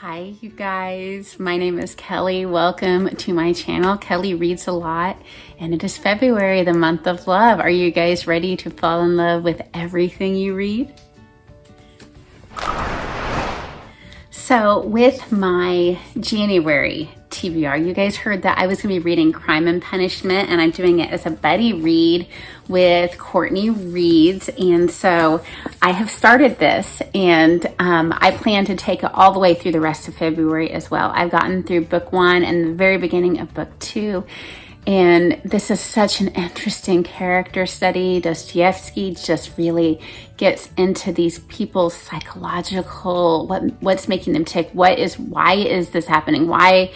Hi, you guys. My name is Kelly. Welcome to my channel. Kelly reads a lot, and it is February, the month of love. Are you guys ready to fall in love with everything you read? So with my January TBR, you guys heard that I was going to be reading Crime and Punishment, and I'm doing it as a buddy read with Courtney Reads. And so I have started this, and I plan to take it all the way through the rest of February as well. I've gotten through book 1 and the very beginning of book 2. And this is such an interesting character study. Dostoevsky just really gets into these people's psychological, what's making them tick, why is this happening? Why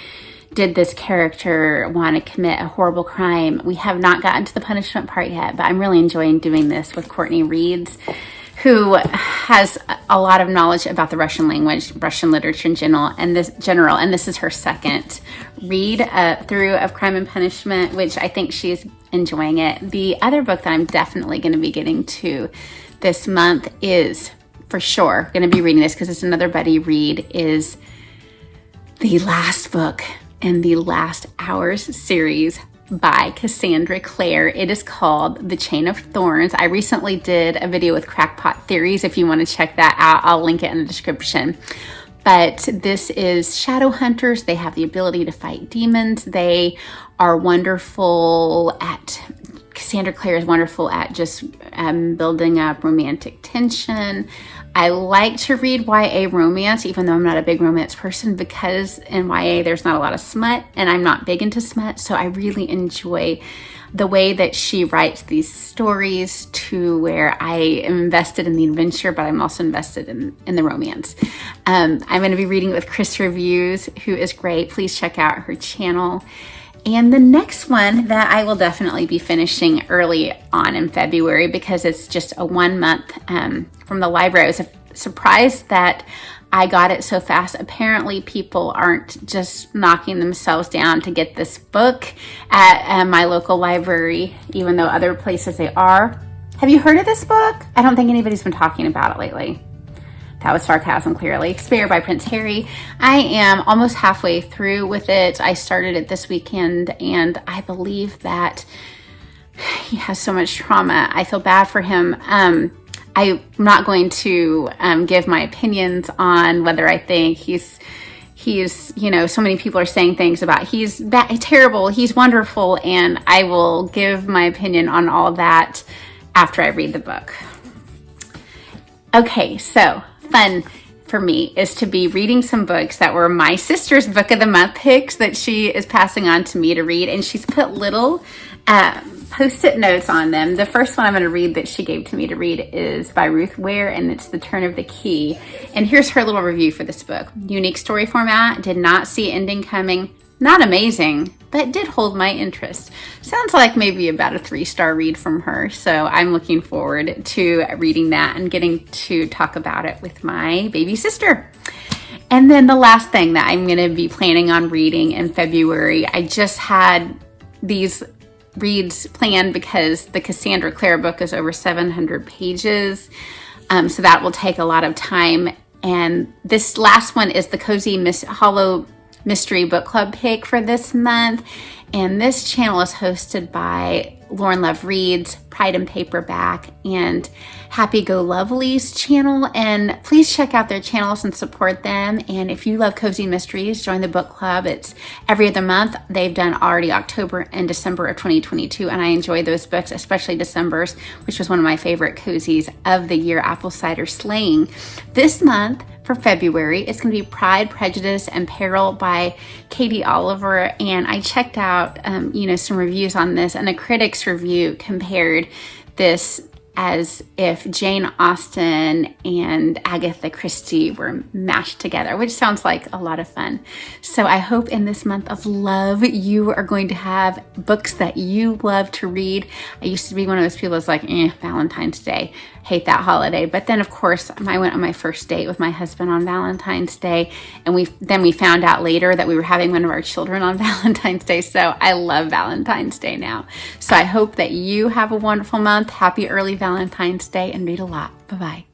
did this character want to commit a horrible crime? We have not gotten to the punishment part yet, but I'm really enjoying doing this with Courtney Reads, who has a lot of knowledge about the Russian language, Russian literature in general, and this is her second read through of Crime and Punishment, which I think she's enjoying it. The other book that I'm definitely going to be getting to this month is, for sure, going to be reading this because it's another buddy read, is the last book in the Last Hours series by Cassandra Clare. It is called The Chain of Thorns. I recently did a video with Crackpot Theories. If you want to check that out, I'll link it in the description. But this is Shadowhunters. They have the ability to fight demons. They are wonderful at, Cassandra Clare is wonderful at just building up romantic tension. I like to read YA romance, even though I'm not a big romance person, because in YA there's not a lot of smut, and I'm not big into smut. So I really enjoy the way that she writes these stories to where I am invested in the adventure, but I'm also invested in the romance. I'm going to be reading with Chris Reviews, who is great. Please check out her channel. And the next one that I will definitely be finishing early on in February, because it's just a 1 month from the library. I was surprised that I got it so fast. Apparently people aren't just knocking themselves down to get this book at my local library, even though other places they are. Have you heard of this book? I don't think anybody's been talking about it lately. That was sarcasm, clearly. Spare by Prince Harry. I am almost halfway through with it. I started it this weekend, and I believe that he has so much trauma. I feel bad for him. I'm not going to give my opinions on whether I think he's, you know, so many people are saying things about he's terrible, he's wonderful, and I will give my opinion on all that after I read the book. Okay, so fun for me is to be reading some books that were my sister's book of the month picks that she is passing on to me to read, and she's put little post-it notes on them. The first one I'm going to read that she gave to me to read is by Ruth, Ware, and it's The Turn of the Key. And here's her little review for this book. Unique story format, did not see ending coming. Not amazing, but did hold my interest. Sounds like maybe about a 3-star read from her. So I'm looking forward to reading that and getting to talk about it with my baby sister. And then the last thing that I'm going to be planning on reading in February, I just had these reads planned because the Cassandra Clare book is over 700 pages. So that will take a lot of time. And this last one is the Cozy Hollow Mystery Book Club pick for this month. And this channel is hosted by Lauren Love Reads, Pride and Paperback, and Happy Go Lovely's channel. And please check out their channels and support them. And if you love cozy mysteries, join the book club. It's every other month. They've done already October and December of 2022. And I enjoy those books, especially December's, which was one of my favorite cozies of the year, Apple Cider Slaying. This month, for February, it's going to be Pride, Prejudice, and Peril by Katie Oliver. And I checked out, some reviews on this, and a critic's review compared this as if Jane Austen and Agatha Christie were mashed together, which sounds like a lot of fun. So I hope in this month of love, you are going to have books that you love to read. I used to be one of those people that's like, Valentine's Day, hate that holiday. But then of course I went on my first date with my husband on Valentine's Day, and we found out later that we were having one of our children on Valentine's Day. So I love Valentine's Day now. So I hope that you have a wonderful month. Happy early Valentine's Day, and read a lot. Bye-bye.